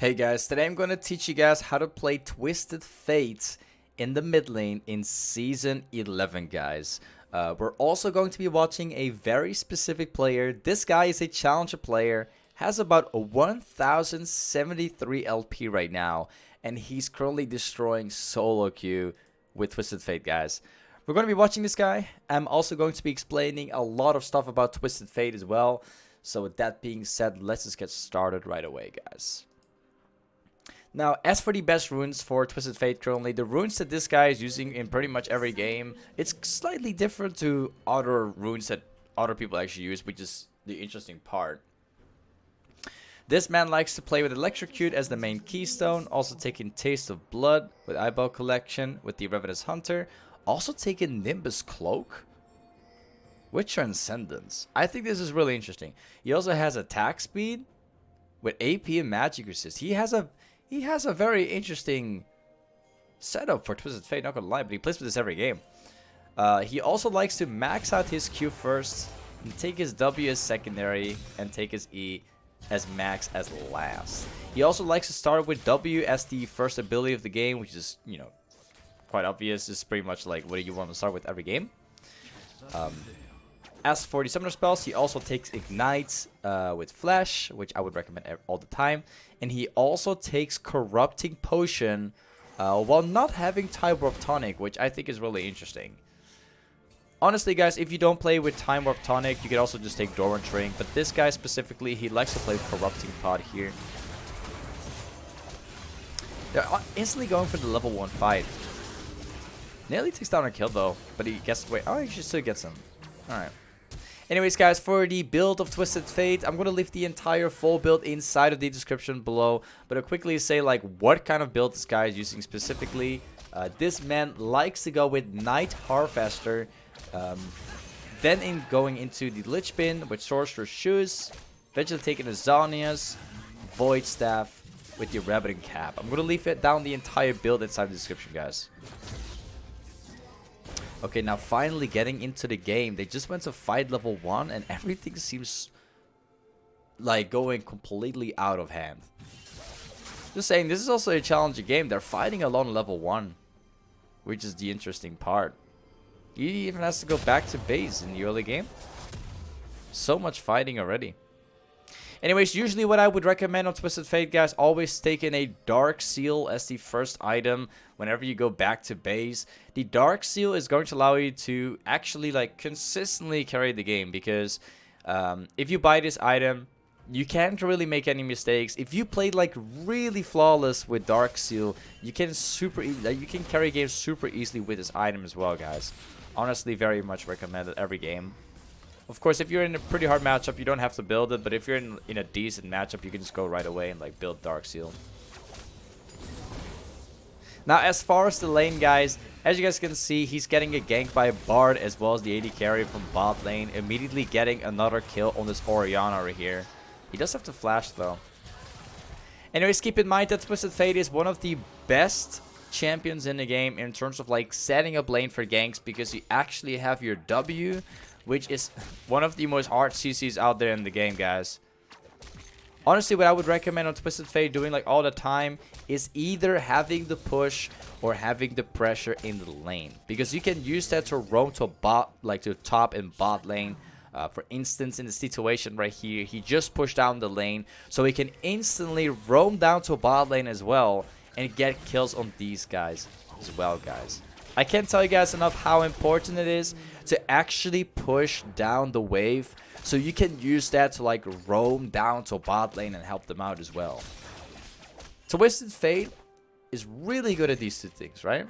Hey guys, today I'm going to teach you guys how to play Twisted Fates in the mid lane in Season 11, guys. We're also going to be watching a very specific player. This guy is a challenger player, has about a 1073 LP right now, and he's currently destroying solo queue with Twisted Fate, guys. We're going to be watching this guy. I'm also going to be explaining a lot of stuff about Twisted Fate as well. So with that being said, let's just get started right away, guys. Now, as for the best runes for Twisted Fate currently, the runes that this guy is using in pretty much every game, it's slightly different to other runes that other people actually use, which is the interesting part. This man likes to play with Electrocute as the main keystone, also taking Taste of Blood with Eyeball Collection with the Ravenous Hunter, also taking Nimbus Cloak with Transcendence. I think this is really interesting. He also has attack speed with AP and magic resist. He has a very interesting setup for Twisted Fate, not gonna lie, but he plays with this every game. He also likes to max out his Q first, and take his W as secondary, and take his E as max as last. He also likes to start with W as the first ability of the game, which is, you know, quite obvious. It's pretty much like what you want to start with every game. As for the summoner spells, he also takes Ignites with Flash, which I would recommend all the time. And he also takes Corrupting Potion while not having Time Warp Tonic, which I think is really interesting. Honestly, guys, if you don't play with Time Warp Tonic, you could also just take Dormant Ring. But this guy specifically, he likes to play Corrupting Pod here. They're instantly going for the level 1 fight. Nearly takes down a kill, though. But he gets away. Oh, he still gets him. Alright. Anyways, guys, for the build of Twisted Fate, I'm going to leave the entire full build inside of the description below. But I'll quickly say, like, what kind of build this guy is using specifically. This man likes to go with Night Harvester. Then going into the Lich Bin with Sorcerer's Shoes. Eventually taking the Zhonyas, Void Staff with the Rabadon Cap. I'm going to leave it down the entire build inside the description, guys. Okay, now finally getting into the game. They just went to fight level 1 and everything seems like going completely out of hand. Just saying, this is also a challenging game. They're fighting alone level 1, which is the interesting part. He even has to go back to base in the early game. So much fighting already. Anyways, usually what I would recommend on Twisted Fate, guys, always take in a Dark Seal as the first item whenever you go back to base. The Dark Seal is going to allow you to actually, like, consistently carry the game, because if you buy this item, you can't really make any mistakes. If you played, like, really flawless with Dark Seal, you can carry games super easily with this item as well, guys. Honestly, very much recommended every game. Of course, if you're in a pretty hard matchup, you don't have to build it. But if you're in a decent matchup, you can just go right away and, like, build Dark Seal. Now, as far as the lane, guys, as you guys can see, he's getting a gank by Bard as well as the AD carry from bot lane. Immediately getting another kill on this Orianna over here. He does have to flash, though. Anyways, keep in mind that Twisted Fate is one of the best champions in the game in terms of, like, setting up lane for ganks, because you actually have your W, which is one of the most hard CCs out there in the game, guys. Honestly, what I would recommend on Twisted Fate doing, like, all the time is either having the push or having the pressure in the lane, because you can use that to roam to bot, like to top and bot lane. For instance, in the situation right here, he just pushed down the lane, so he can instantly roam down to bot lane as well and get kills on these guys as well, guys. I can't tell you guys enough how important it is to actually push down the wave, so you can use that to, like, roam down to bot lane and help them out as well. Twisted Fate is really good at these two things, right?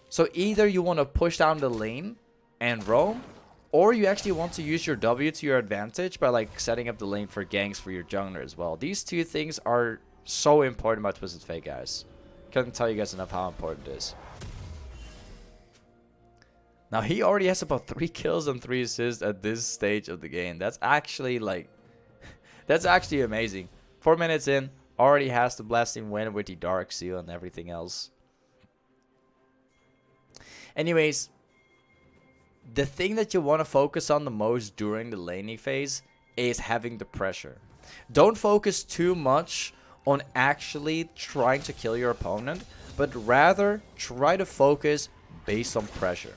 So either you want to push down the lane and roam, or you actually want to use your W to your advantage by, like, setting up the lane for ganks for your jungler as well. These two things are so important about Twisted Fate, guys. Can't tell you guys enough how important it is. Now, he already has about 3 kills and 3 assists at this stage of the game. That's actually, like, that's actually amazing. 4 minutes in, already has the blasting win with the Dark Seal and everything else. Anyways, the thing that you want to focus on the most during the laning phase is having the pressure. Don't focus too much on actually trying to kill your opponent, but rather try to focus based on pressure.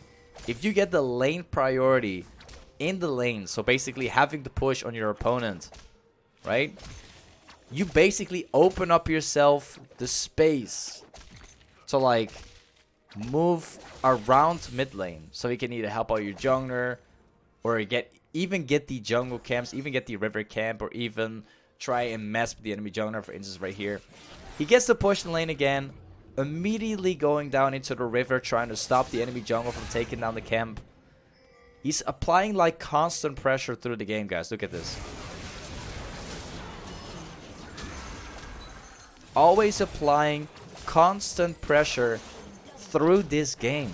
If you get the lane priority in the lane, so basically having to push on your opponent, right? You basically open up yourself the space to like move around mid lane, so you can either help out your jungler or even get the jungle camps, even get the river camp, or even try and mess with the enemy jungler, for instance right here. He gets to push the lane again, immediately going down into the river, trying to stop the enemy jungle from taking down the camp. He's applying like constant pressure through the game, guys. Look at this. Always applying constant pressure through this game.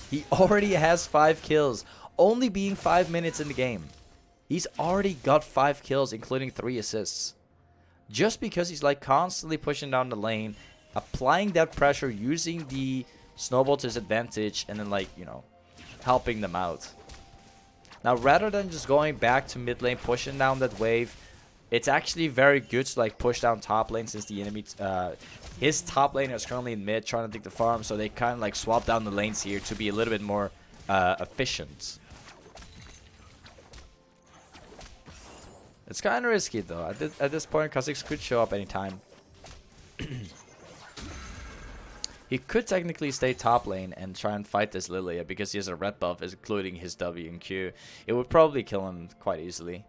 He already has 5 kills, only being 5 minutes in the game. He's already got 5 kills, including 3 assists. Just because he's like constantly pushing down the lane, applying that pressure, using the snowball to his advantage, and then like, you know, helping them out. Now, rather than just going back to mid lane, pushing down that wave, it's actually very good to like push down top lane, since the enemy, his top lane is currently in mid trying to take the farm, so they kind of like swap down the lanes here to be a little bit more efficient. It's kind of risky though. At this point, Kha'Zix could show up anytime. He could technically stay top lane and try and fight this Lilia, because he has a red buff, including his W and Q. It would probably kill him quite easily.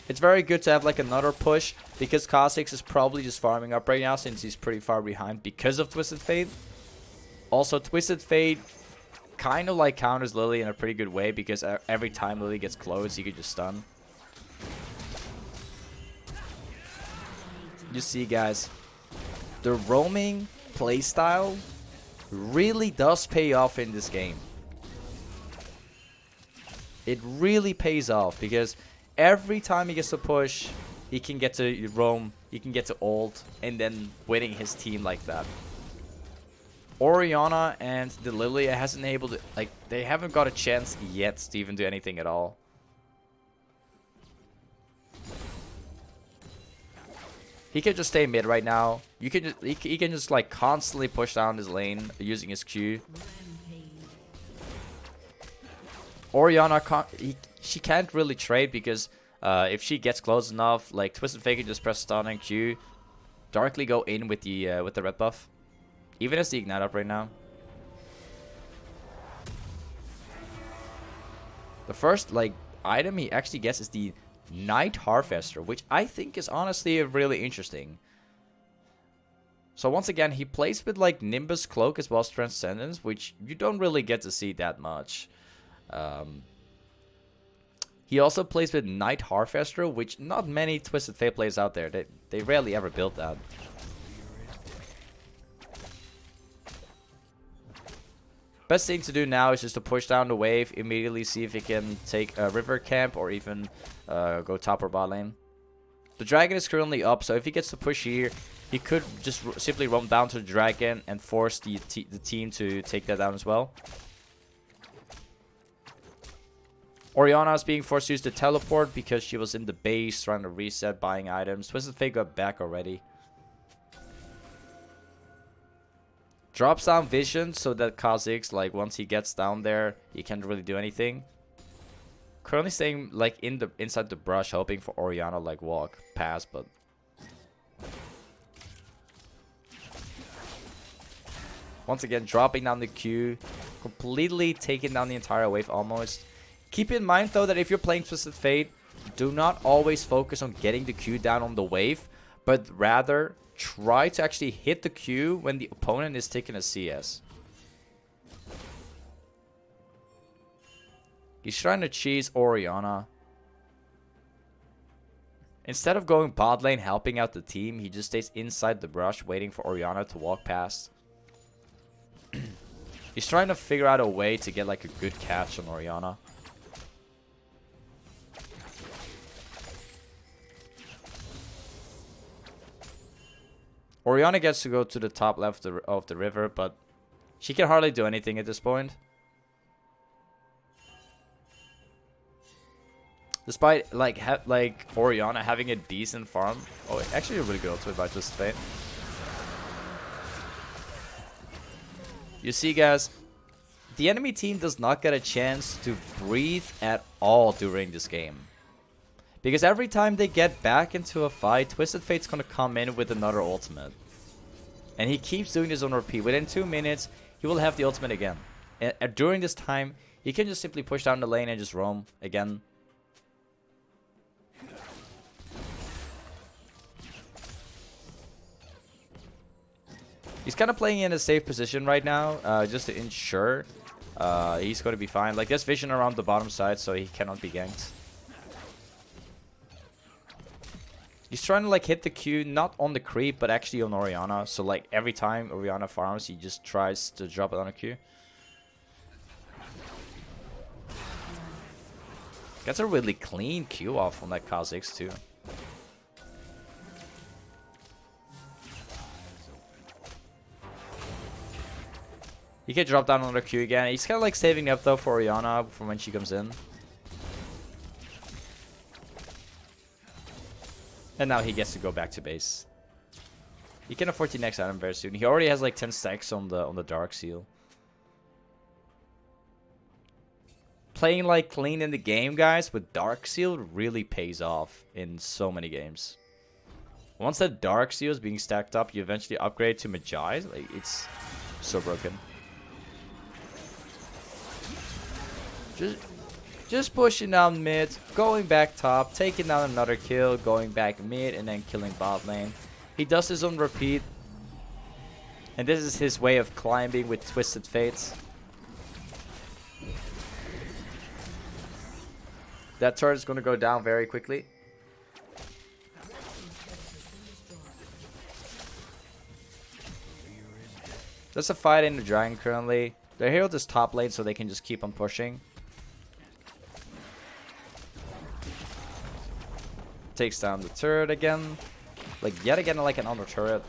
It's very good to have like another push, because Kha'Zix is probably just farming up right now, since he's pretty far behind because of Twisted Fate. Also, Twisted Fate kind of like counters Lily in a pretty good way, because every time Lily gets close, he could just stun. You see, guys, the roaming playstyle really does pay off in this game. It really pays off, because every time he gets to push, he can get to roam, he can get to ult, and then winning his team like that. Orianna and the Lilia hasn't able to, like, they haven't got a chance yet to even do anything at all. He can just stay mid right now. You can just, he can just like constantly push down his lane using his Q. Orianna she can't really trade, because if she gets close enough, like Twisted Fate can just press stun and Q, darkly go in with the red buff. Even as the ignite up right now. The first like item he actually gets is the Night Harvester, which I think is honestly really interesting. So once again, he plays with like Nimbus Cloak as well as Transcendence, which you don't really get to see that much. He also plays with Night Harvester, which not many Twisted Fate players out there. They rarely ever build that. Best thing to do now is just to push down the wave, immediately see if he can take a river camp, or even go top or bot lane. The dragon is currently up, so if he gets to push here, he could just simply roam down to the dragon and force the team to take that down as well. Orianna is being forced to use the teleport because she was in the base trying to reset, buying items. Twisted Fate got back already. Drops down vision so that Kha'Zix, like once he gets down there, he can't really do anything. Currently staying like inside the brush, hoping for Orianna like walk past, but once again dropping down the Q, completely taking down the entire wave almost. Keep in mind though that if you're playing Twisted Fate, do not always focus on getting the Q down on the wave, but rather try to actually hit the Q when the opponent is taking a CS. He's trying to cheese Orianna. Instead of going bot lane helping out the team, he just stays inside the brush waiting for Orianna to walk past. He's trying to figure out a way to get like a good catch on Orianna. Orianna gets to go to the top left of the river, but she can hardly do anything at this point. Despite like Orianna having a decent farm. Oh, actually a really good ultimate by Twisted Fate. You see, guys, the enemy team does not get a chance to breathe at all during this game. Because every time they get back into a fight, Twisted Fate's gonna come in with another ultimate. And he keeps doing this on repeat. Within 2 minutes, he will have the ultimate again. And during this time, he can just simply push down the lane and just roam again. He's kind of playing in a safe position right now, just to ensure he's going to be fine. Like, there's vision around the bottom side, so he cannot be ganked. He's trying to like hit the Q, not on the creep, but actually on Orianna. So like every time Orianna farms, he just tries to drop it on a Q. Gets a really clean Q off on that Kha'Zix too. He can drop down on the Q again. He's kind of like saving up though for Orianna for when she comes in. And now he gets to go back to base. He can afford the next item very soon. He already has like 10 stacks on the Dark Seal. Playing like clean in the game, guys, with Dark Seal really pays off in so many games. Once that Dark Seal is being stacked up, you eventually upgrade to Magi. Like, it's so broken. Just pushing down mid, going back top, taking down another kill, going back mid, and then killing bot lane. He does this on repeat. And this is his way of climbing with Twisted Fates. That turret is going to go down very quickly. There's a fight in the dragon currently. They're here with this top lane so they can just keep on pushing. Takes down the turret again. Like yet again like another turret.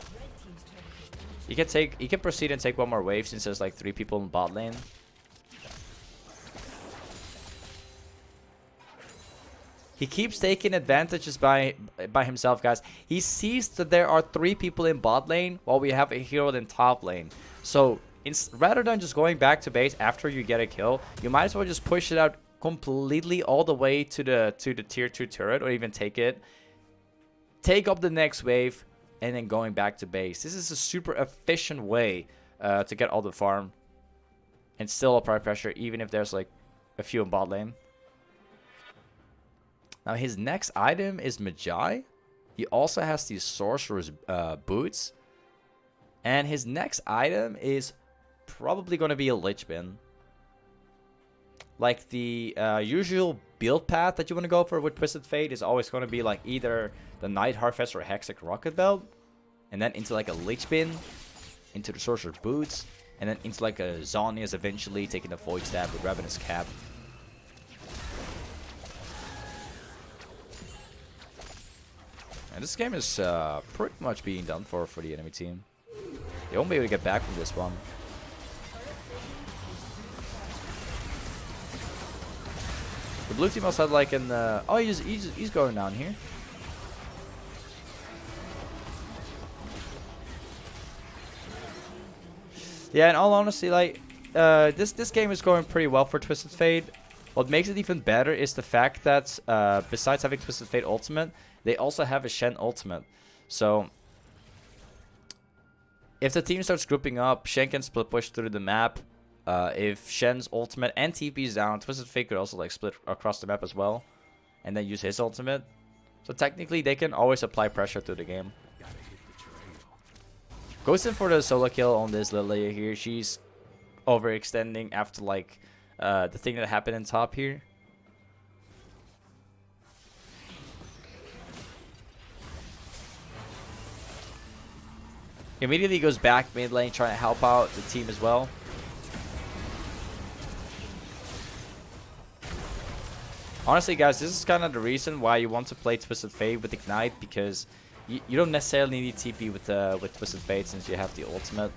You can proceed and take one more wave since there's like 3 people in bot lane. He keeps taking advantages by himself, guys. He sees that there are 3 people in bot lane while we have a hero in top lane. So rather than just going back to base after you get a kill, you might as well just push it out completely all the way to the tier 2 turret, or even take it, take up the next wave, and then going back to base. This is a super efficient way to get all the farm and still apply pressure even if there's like a few in bot lane. Now his next item is Magi. He also has these sorcerer's boots, and his next item is probably going to be a lich bin. Like the usual build path that you want to go for with Twisted Fate is always going to be like either the Night Harvest or hextech rocket belt, and then into like a lich bin, into the sorcerer's boots, and then into like a zhonya's eventually, taking the void stab with ravenous cap. And this game is pretty much being done for the enemy team. They won't be able to get back from this one. The blue team also had like an... oh, he's going down here. Yeah, in all honesty, like, this game is going pretty well for Twisted Fate. What makes it even better is the fact that, besides having Twisted Fate ultimate, they also have a Shen ultimate. So, if the team starts grouping up, Shen can split push through the map. If Shen's ultimate and TP is down, Twisted Fate could also like split across the map as well, and then use his ultimate. So technically, they can always apply pressure to the game. Goes in for the solo kill on this Lilia here. She's overextending after like the thing that happened in top here. Immediately goes back mid lane trying to help out the team as well. Honestly, guys, this is kind of the reason why you want to play Twisted Fate with Ignite, because you don't necessarily need TP with Twisted Fate since you have the ultimate.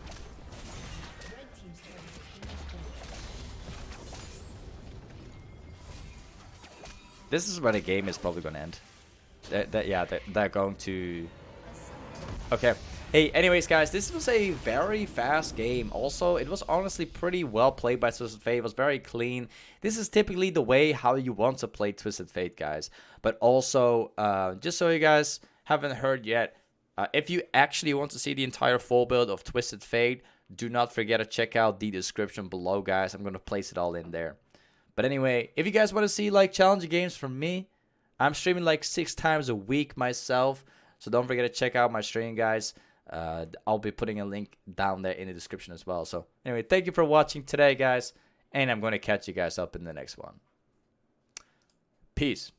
This is where the game is probably gonna end. They're going to... Okay. Hey, anyways, guys, this was a very fast game. Also, it was honestly pretty well played by Twisted Fate. It was very clean. This is typically the way how you want to play Twisted Fate, guys. But also, just so you guys haven't heard yet, if you actually want to see the entire full build of Twisted Fate, do not forget to check out the description below, guys. I'm going to place it all in there. But anyway, if you guys want to see like challenging games from me, I'm streaming like 6 times a week myself. So don't forget to check out my stream, guys. I'll be putting a link down there in the description as well. So anyway, thank you for watching today, guys. And I'm going to catch you guys up in the next one. Peace.